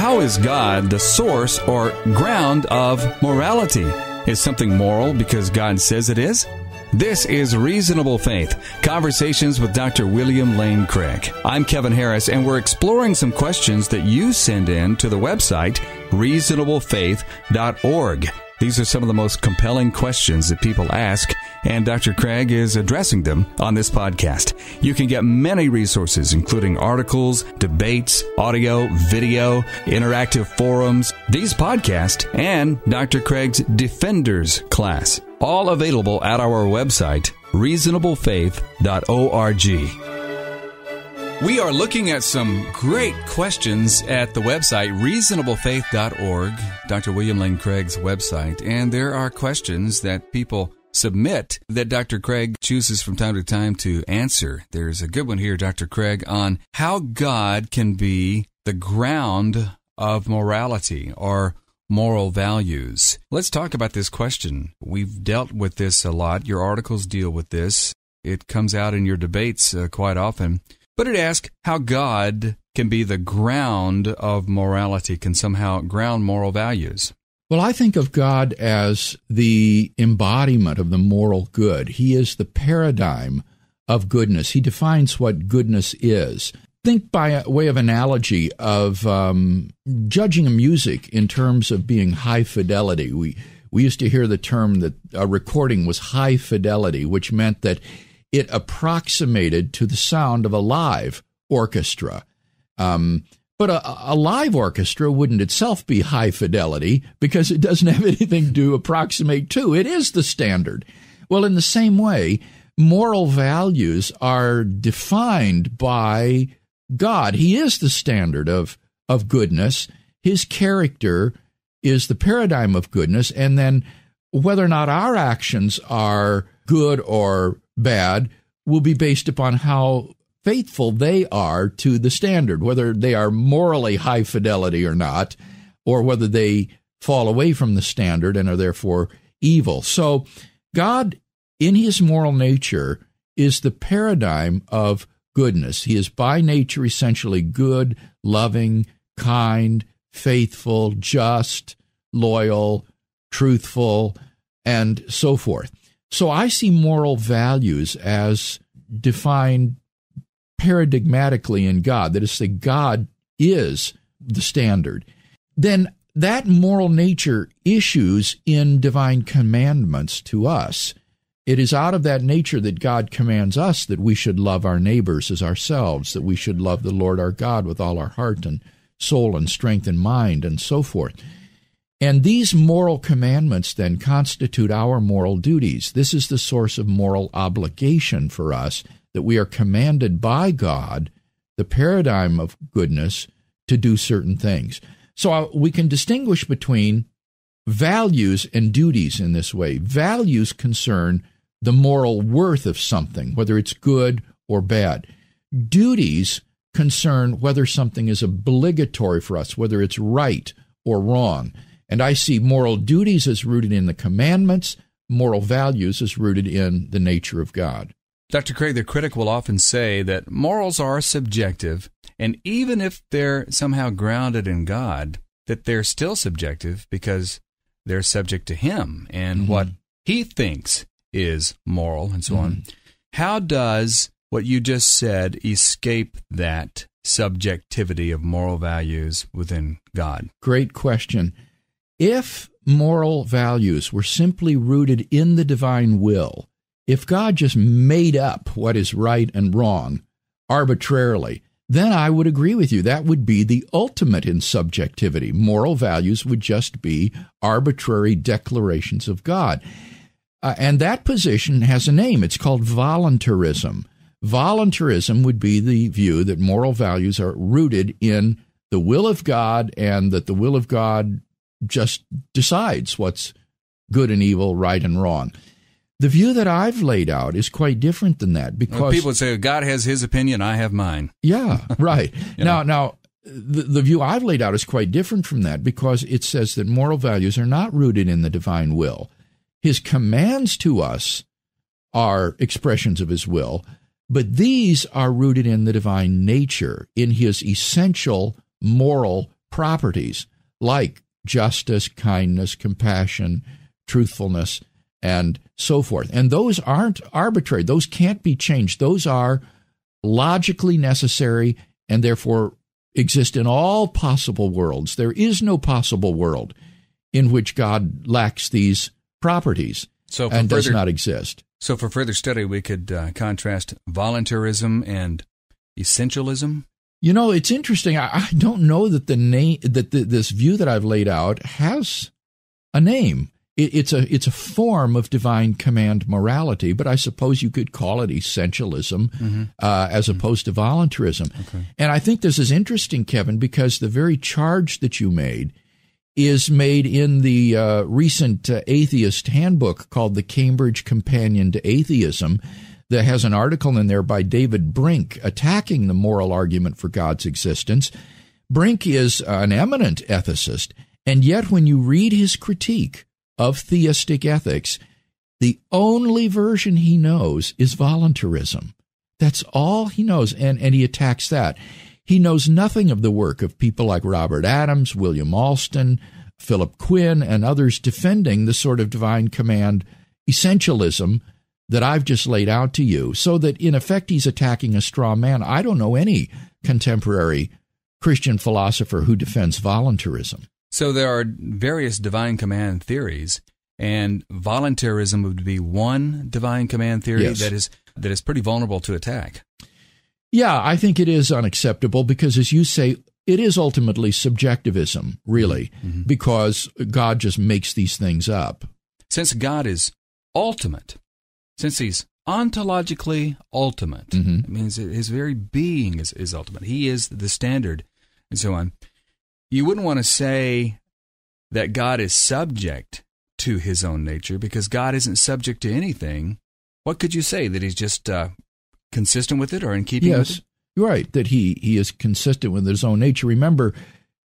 How is God the source or ground of morality? Is something moral because God says it is? This is Reasonable Faith, Conversations with Dr. William Lane Craig. I'm Kevin Harris, and we're exploring some questions that you send in to the website, reasonablefaith.org. These are some of the most compelling questions that people ask, and Dr. Craig is addressing them on this podcast. You can get many resources, including articles, debates, audio, video, interactive forums, these podcasts, and Dr. Craig's Defenders class, all available at our website, reasonablefaith.org. We are looking at some great questions at the website, reasonablefaith.org, Dr. William Lane Craig's website. And there are questions that people submit that Dr. Craig chooses from time to time to answer. There's a good one here, Dr. Craig, on how God can be the ground of morality or moral values. Let's talk about this question. We've dealt with this a lot. Your articles deal with this. It comes out in your debates quite often. But it asks how God can be the ground of morality, can somehow ground moral values. Well, I think of God as the embodiment of the moral good. He is the paradigm of goodness. He defines what goodness is. Think by way of analogy of judging a music in terms of being high fidelity. We used to hear the term that a recording was high fidelity, which meant that it approximated to the sound of a live orchestra. But a live orchestra wouldn't itself be high fidelity because it doesn't have anything to approximate to. It is the standard. Well, in the same way, moral values are defined by God. He is the standard of goodness. His character is the paradigm of goodness. And then whether or not our actions are good or bad will be based upon how faithful they are to the standard, whether they are morally high fidelity or not, or whether they fall away from the standard and are therefore evil. So God, in his moral nature, is the paradigm of goodness. He is by nature essentially good, loving, kind, faithful, just, loyal, truthful, and so forth. So I see moral values as defined paradigmatically in God. That is to say, God is the standard. Then that moral nature issues in divine commandments to us. It is out of that nature that God commands us that we should love our neighbors as ourselves, that we should love the Lord our God with all our heart and soul and strength and mind and so forth. And these moral commandments then constitute our moral duties. This is the source of moral obligation for us, that we are commanded by God, the paradigm of goodness, to do certain things. So we can distinguish between values and duties in this way. Values concern the moral worth of something, whether it's good or bad. Duties concern whether something is obligatory for us, whether it's right or wrong. And I see moral duties as rooted in the commandments, moral values as rooted in the nature of God. Dr. Craig, the critic will often say that morals are subjective, and even if they're somehow grounded in God, that they're still subjective because they're subject to Him and what He thinks is moral and so on. How does what you just said escape that subjectivity of moral values within God? Great question. If moral values were simply rooted in the divine will, if God just made up what is right and wrong arbitrarily, then I would agree with you. That would be the ultimate in subjectivity. Moral values would just be arbitrary declarations of God. And that position has a name. It's called voluntarism. Voluntarism would be the view that moral values are rooted in the will of God and that the will of God just decides what's good and evil, right and wrong. The view that I've laid out is quite different than that because well, people would say God has His opinion, I have mine. Yeah, right. Now, the view I've laid out is quite different from that because it says that moral values are not rooted in the divine will. His commands to us are expressions of His will, but these are rooted in the divine nature, in His essential moral properties like justice, kindness, compassion, truthfulness, and so forth. And those aren't arbitrary. Those can't be changed. Those are logically necessary and therefore exist in all possible worlds. There is no possible world in which God lacks these properties and does not exist. So for further study, we could contrast voluntarism and essentialism. You know, it's interesting. I don't know that this view that I've laid out has a name. It's a form of divine command morality, but I suppose you could call it essentialism as opposed to voluntarism. Okay. And I think this is interesting, Kevin, because the very charge that you made is made in the recent atheist handbook called the Cambridge Companion to Atheism, that has an article in there by David Brink attacking the moral argument for God's existence. Brink is an eminent ethicist, and yet when you read his critique of theistic ethics, the only version he knows is voluntarism. That's all he knows, and he attacks that. He knows nothing of the work of people like Robert Adams, William Alston, Philip Quinn, and others defending the sort of divine command essentialism that I've just laid out to you, so that in effect he's attacking a straw man. I don't know any contemporary Christian philosopher who defends voluntarism. So there are various divine command theories, and voluntarism would be one divine command theory that is pretty vulnerable to attack. Yeah, I think it is unacceptable because, as you say, it is ultimately subjectivism, really, because God just makes these things up. Since God is ultimate, since he's ontologically ultimate, it means his very being is ultimate. He is the standard, and so on. You wouldn't want to say that God is subject to his own nature, because God isn't subject to anything. What could you say? That he's just consistent with it, or in keeping with it? Yes, you're right, that he is consistent with his own nature. Remember,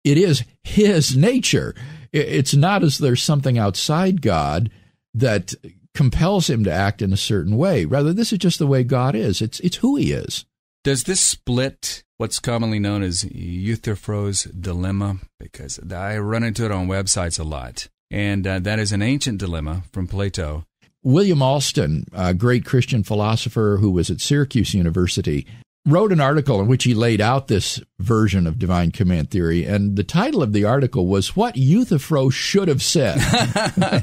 it is his nature. It's not as there's something outside God that compels him to act in a certain way. Rather, this is just the way God is. It's who he is. Does this split what's commonly known as Euthyphro's dilemma? Because I run into it on websites a lot. And that is an ancient dilemma from Plato. William Alston, a great Christian philosopher who was at Syracuse University, wrote an article in which he laid out this version of divine command theory, and the title of the article was "What Euthyphro Should Have Said."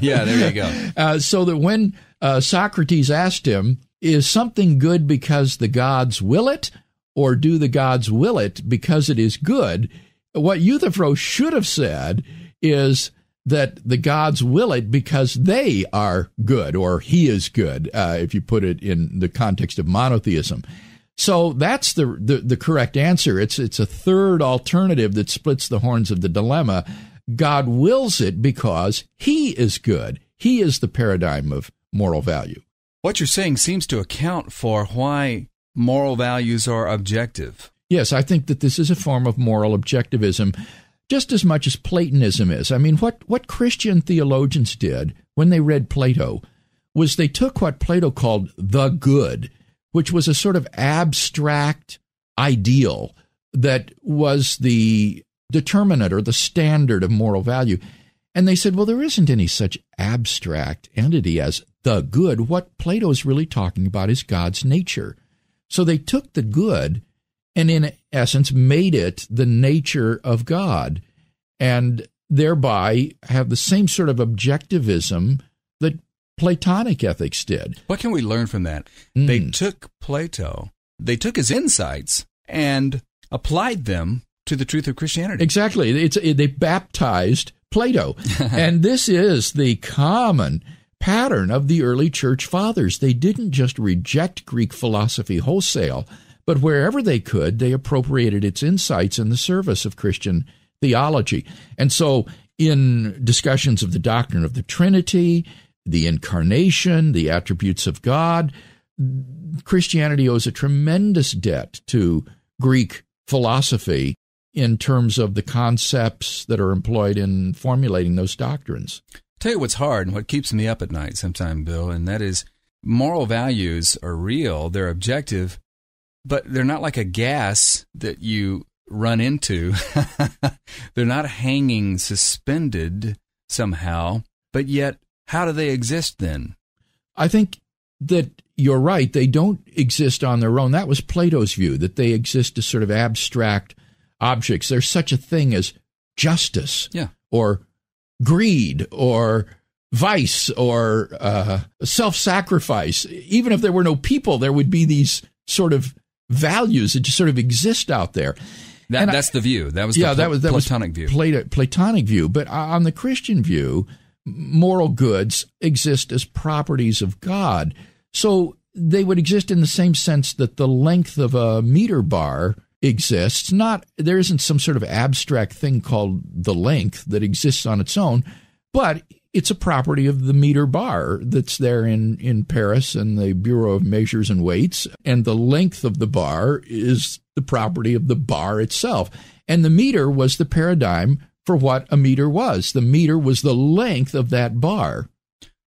Yeah, there you go. So that when Socrates asked him, is something good because the gods will it, or do the gods will it because it is good? What Euthyphro should have said is that the gods will it because they are good, or he is good, if you put it in the context of monotheism. So that's the correct answer. It's a third alternative that splits the horns of the dilemma. God wills it because he is good. He is the paradigm of moral value. What you're saying seems to account for why moral values are objective. Yes, I think that this is a form of moral objectivism, just as much as Platonism is. I mean, what Christian theologians did when they read Plato was they took what Plato called the good, which was a sort of abstract ideal that was the determinant or the standard of moral value. And they said, well, there isn't any such abstract entity as the good. What Plato is really talking about is God's nature. So they took the good and in essence made it the nature of God, and thereby have the same sort of objectivism that Platonic ethics did. What can we learn from that? They took Plato, they took his insights and applied them to the truth of Christianity. Exactly. They baptized Plato. And this is the common pattern of the early church fathers. They didn't just reject Greek philosophy wholesale, but wherever they could, they appropriated its insights in the service of Christian theology. And so in discussions of the doctrine of the Trinity, the incarnation, the attributes of God, Christianity owes a tremendous debt to Greek philosophy in terms of the concepts that are employed in formulating those doctrines. I'll tell you what's hard and what keeps me up at night sometime, Bill, and that is moral values are real, they're objective, but they're not like a gas that you run into. They're not hanging suspended somehow, but yet how do they exist then? I think that you're right. They don't exist on their own. That was Plato's view, that they exist as sort of abstract objects. There's such a thing as justice, or greed, or vice, or self-sacrifice. Even if there were no people, there would be these sort of values that just sort of exist out there. That's the view. That was the Platonic view. Platonic view. But on the Christian view, moral goods exist as properties of God. So they would exist in the same sense that the length of a meter bar exists. There isn't some sort of abstract thing called the length that exists on its own, but it's a property of the meter bar that's there in Paris and the Bureau of Measures and Weights, and the length of the bar is the property of the bar itself. And the meter was the paradigm for what a meter was. The meter was the length of that bar.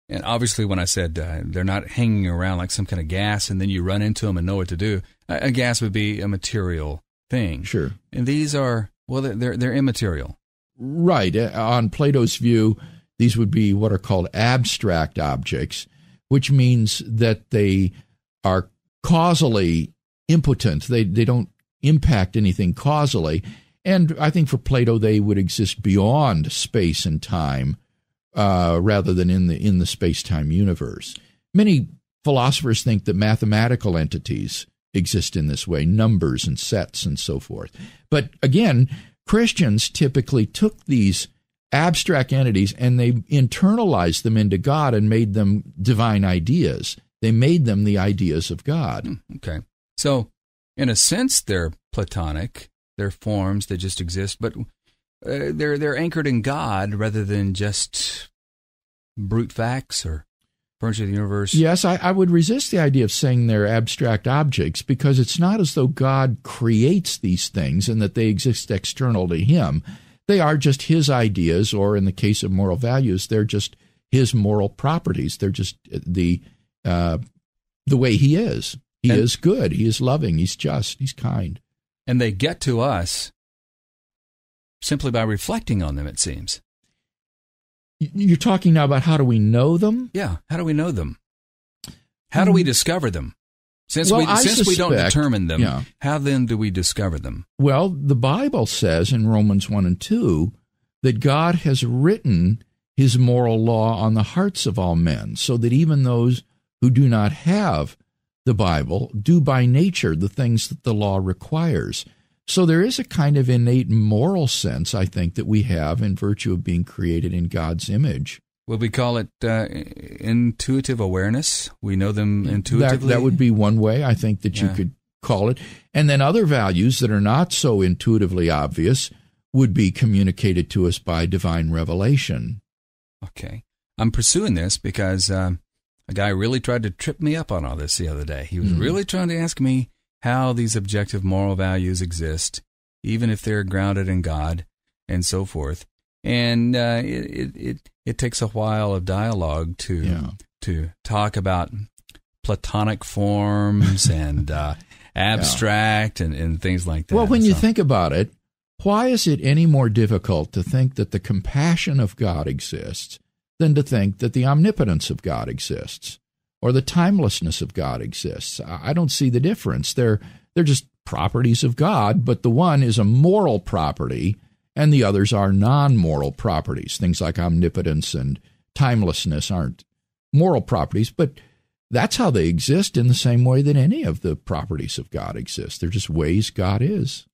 And obviously when I said they're not hanging around like some kind of gas and then you run into them and know what to do, a gas would be a material thing. Sure. And these are, well, they're immaterial. Right. On Plato's view, these would be what are called abstract objects, which means that they are causally impotent. They don't impact anything causally. And I think for Plato, they would exist beyond space and time rather than in the space-time universe. Many philosophers think that mathematical entities exist in this way, numbers and sets and so forth. But again, Christians typically took these abstract entities and they internalized them into God and made them divine ideas. They made them the ideas of God. Okay. So, in a sense, they're Platonic. They're forms that just exist, but they're anchored in God rather than just brute facts or furniture of the universe. Yes, I would resist the idea of saying they're abstract objects, because it's not as though God creates these things and that they exist external to him. They are just his ideas, or in the case of moral values, they're just his moral properties. They're just the way he is. He is good. He is loving. He's just. He's kind. And they get to us simply by reflecting on them, it seems. You're talking now about how do we know them? Yeah, how do we know them? How do we discover them? Since we don't determine them, how then do we discover them? Well, the Bible says in Romans 1 and 2 that God has written his moral law on the hearts of all men, so that even those who do not have the Bible do by nature the things that the law requires. So there is a kind of innate moral sense, I think, that we have in virtue of being created in God's image. Would we call it intuitive awareness? We know them intuitively? That would be one way, I think, that you could call it. And then other values that are not so intuitively obvious would be communicated to us by divine revelation. Okay. I'm pursuing this because a guy really tried to trip me up on all this the other day. He was really trying to ask me how these objective moral values exist, even if they're grounded in God and so forth. And it takes a while of dialogue to talk about Platonic forms and abstract and things like that. Well, when you think about it, why is it any more difficult to think that the compassion of God exists than to think that the omnipotence of God exists or the timelessness of God exists? I don't see the difference. They're just properties of God, but the one is a moral property and the others are non-moral properties. Things like omnipotence and timelessness aren't moral properties, but that's how they exist in the same way that any of the properties of God exist. They're just ways God is.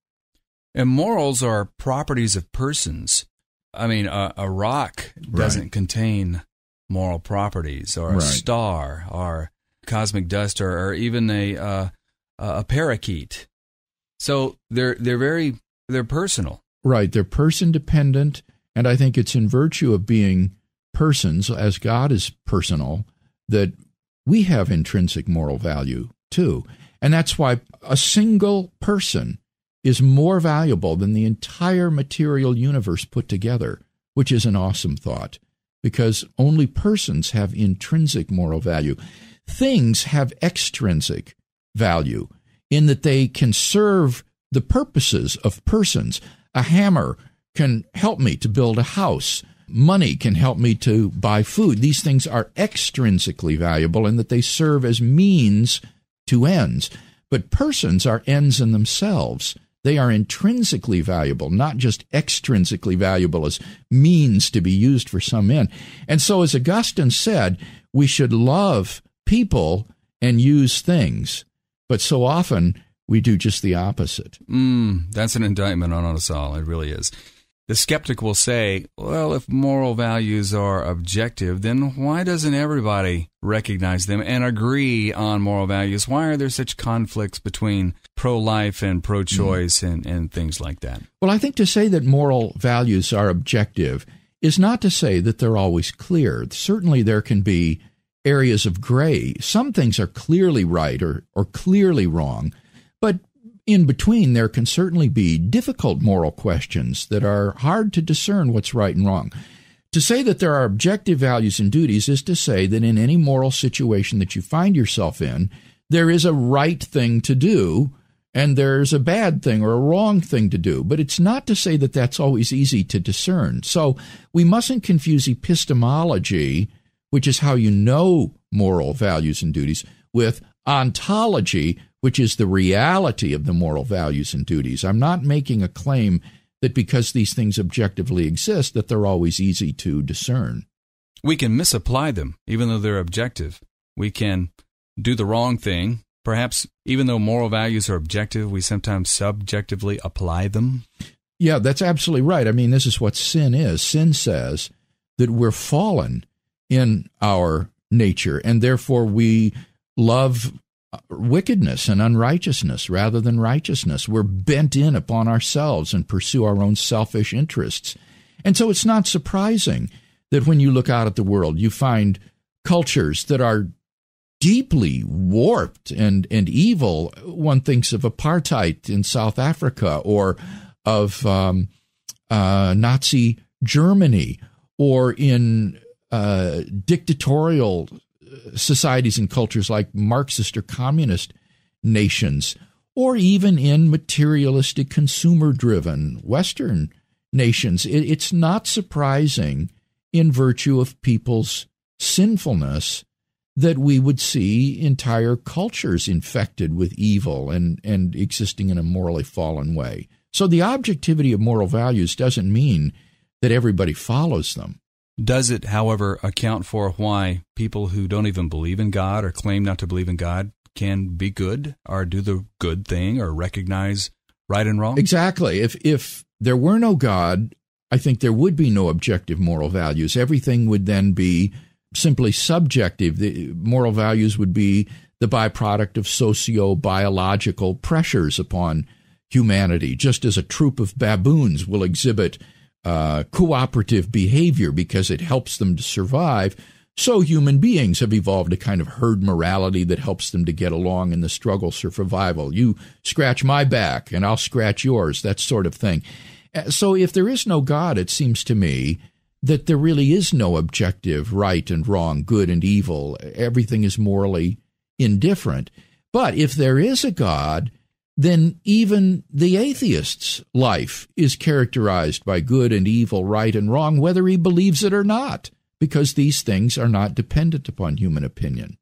And morals are properties of persons. I mean, a rock doesn't contain moral properties, or a star, or cosmic dust, or even a parakeet. So they're personal. Right, they're person-dependent, and I think it's in virtue of being persons, as God is personal, that we have intrinsic moral value, too. And that's why a single person is more valuable than the entire material universe put together, which is an awesome thought, because only persons have intrinsic moral value. Things have extrinsic value in that they can serve the purposes of persons. A hammer can help me to build a house. Money can help me to buy food. These things are extrinsically valuable in that they serve as means to ends. But persons are ends in themselves. They are intrinsically valuable, not just extrinsically valuable as means to be used for some end. And so, as Augustine said, we should love people and use things. But so often, we do just the opposite. That's an indictment on us all. It really is. The skeptic will say, well, if moral values are objective, then why doesn't everybody recognize them and agree on moral values? Why are there such conflicts between pro-life and pro-choice and things like that? Well, I think to say that moral values are objective is not to say that they're always clear. Certainly there can be areas of gray. Some things are clearly right or clearly wrong, but in between, there can certainly be difficult moral questions that are hard to discern what's right and wrong. To say that there are objective values and duties is to say that in any moral situation that you find yourself in, there is a right thing to do and there's a bad thing or a wrong thing to do. But it's not to say that that's always easy to discern. So we mustn't confuse epistemology, which is how you know moral values and duties, with ontology, which is the reality of the moral values and duties. I'm not making a claim that because these things objectively exist, that they're always easy to discern. We can misapply them, even though they're objective. We can do the wrong thing. Perhaps even though moral values are objective, we sometimes subjectively apply them. Yeah, that's absolutely right. I mean, this is what sin is. Sin says that we're fallen in our nature, and therefore we love wickedness and unrighteousness rather than righteousness. We're bent in upon ourselves and pursue our own selfish interests. And so it's not surprising that when you look out at the world, you find cultures that are deeply warped and evil. One thinks of apartheid in South Africa or of Nazi Germany or in dictatorial societies and cultures like Marxist or communist nations, or even in materialistic, consumer-driven Western nations. It's not surprising, in virtue of people's sinfulness, that we would see entire cultures infected with evil and existing in a morally fallen way. So the objectivity of moral values doesn't mean that everybody follows them. Does it, however, account for why people who don't even believe in God or claim not to believe in God can be good or do the good thing or recognize right and wrong? Exactly. If there were no God, I think there would be no objective moral values. Everything would then be simply subjective. The moral values would be the byproduct of socio-biological pressures upon humanity, just as a troop of baboons will exhibit cooperative behavior because it helps them to survive. So human beings have evolved a kind of herd morality that helps them to get along in the struggle for survival. You scratch my back and I'll scratch yours, that sort of thing. So if there is no God, it seems to me that there really is no objective right and wrong, good and evil. Everything is morally indifferent. But if there is a God, then even the atheist's life is characterized by good and evil, right and wrong, whether he believes it or not, because these things are not dependent upon human opinion.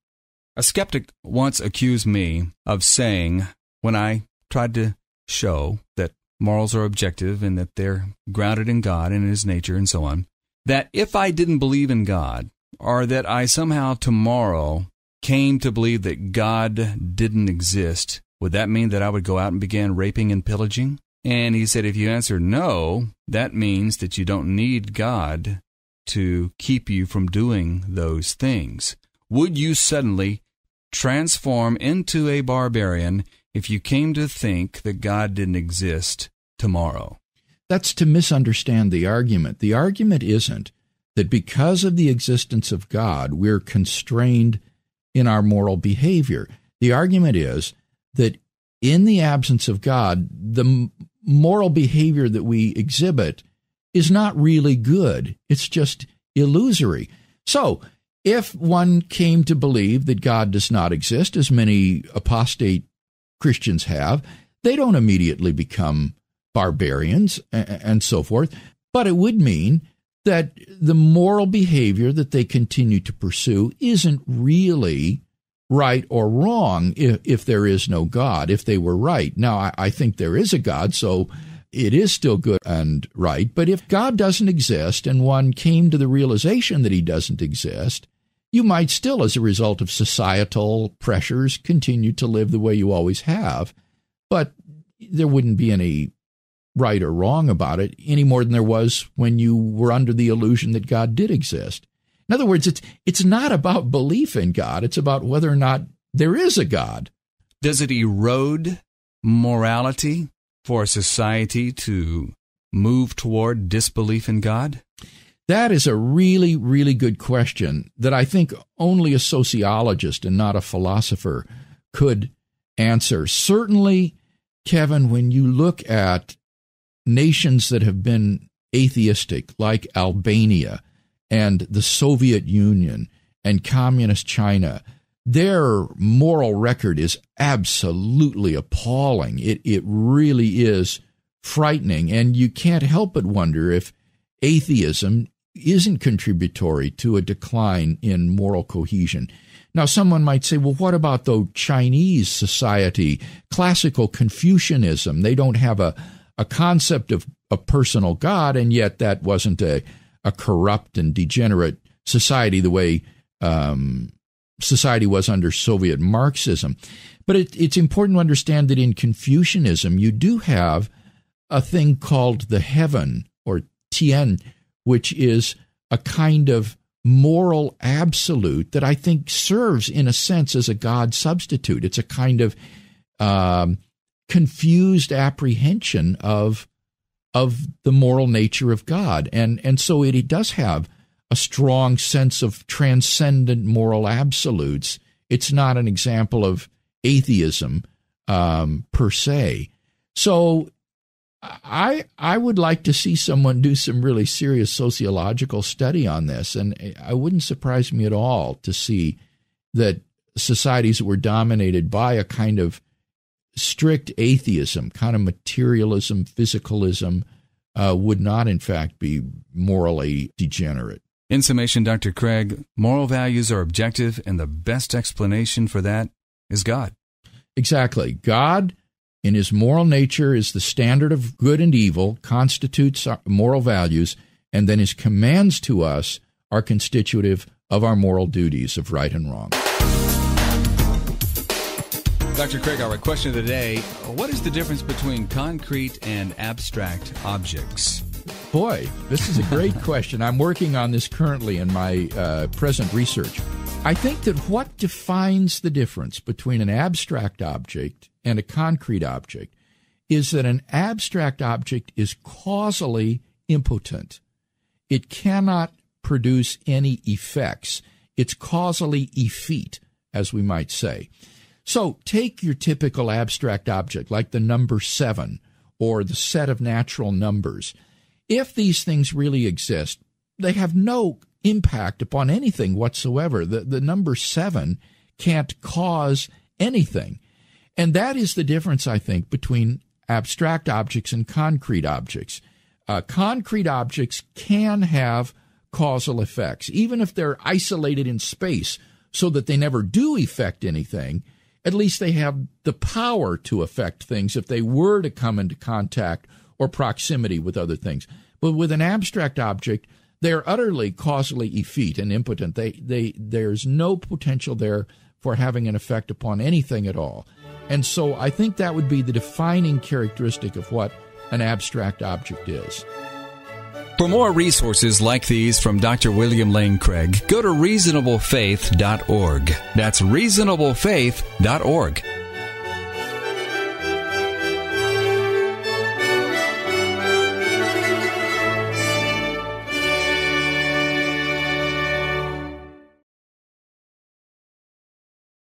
A skeptic once accused me of saying, when I tried to show that morals are objective and that they're grounded in God and in His nature and so on, that if I didn't believe in God, or that I somehow tomorrow came to believe that God didn't exist, would that mean that I would go out and begin raping and pillaging? And he said, if you answer no, that means that you don't need God to keep you from doing those things. Would you suddenly transform into a barbarian if you came to think that God didn't exist tomorrow? That's to misunderstand the argument. The argument isn't that because of the existence of God, we're constrained in our moral behavior. The argument is that in the absence of God, the moral behavior that we exhibit is not really good. It's just illusory. So, if one came to believe that God does not exist, as many apostate Christians have, they don't immediately become barbarians and so forth. But it would mean that the moral behavior that they continue to pursue isn't really right or wrong if there is no God, if they were right. Now, I think there is a God, so it is still good and right. But if God doesn't exist and one came to the realization that he doesn't exist, you might still, as a result of societal pressures, continue to live the way you always have. But there wouldn't be any right or wrong about it any more than there was when you were under the illusion that God did exist. In other words, it's not about belief in God. It's about whether or not there is a God. Does it erode morality for a society to move toward disbelief in God? That is a really, really good question that I think only a sociologist and not a philosopher could answer. Certainly, Kevin, when you look at nations that have been atheistic, like Albania and the Soviet Union and communist China, their moral record is absolutely appalling. It really is frightening, and you can't help but wonder if atheism isn't contributory to a decline in moral cohesion. Now, someone might say, well, what about the Chinese society, classical Confucianism? They don't have a concept of a personal God, and yet that wasn't a corrupt and degenerate society the way society was under Soviet Marxism. But it's important to understand that in Confucianism, you do have a thing called the heaven, or Tian, which is a kind of moral absolute that I think serves, in a sense, as a God substitute. It's a kind of confused apprehension of the moral nature of God. And so it does have a strong sense of transcendent moral absolutes. It's not an example of atheism per se. So I would like to see someone do some really serious sociological study on this, and it wouldn't surprise me at all to see that societies that were dominated by a kind of strict atheism, kind of materialism, physicalism, would not, in fact, be morally degenerate. In summation, Dr. Craig, moral values are objective, and the best explanation for that is God. Exactly. God, in his moral nature, is the standard of good and evil, constitutes our moral values, and then his commands to us are constitutive of our moral duties of right and wrong. Dr. Craig, our question of the day, what is the difference between concrete and abstract objects? Boy, this is a great question. I'm working on this currently in my present research. I think that what defines the difference between an abstract object and a concrete object is that an abstract object is causally impotent. It cannot produce any effects. It's causally effete, as we might say. So take your typical abstract object, like the number 7 or the set of natural numbers. If these things really exist, they have no impact upon anything whatsoever. The number 7 can't cause anything. And that is the difference, I think, between abstract objects and concrete objects. Concrete objects can have causal effects, even if they're isolated in space so that they never do affect anything. At least they have the power to affect things if they were to come into contact or proximity with other things. But with an abstract object, they're utterly causally effete and impotent. There's no potential there for having an effect upon anything at all. And so I think that would be the defining characteristic of what an abstract object is. For more resources like these from Dr. William Lane Craig, go to reasonablefaith.org. That's reasonablefaith.org.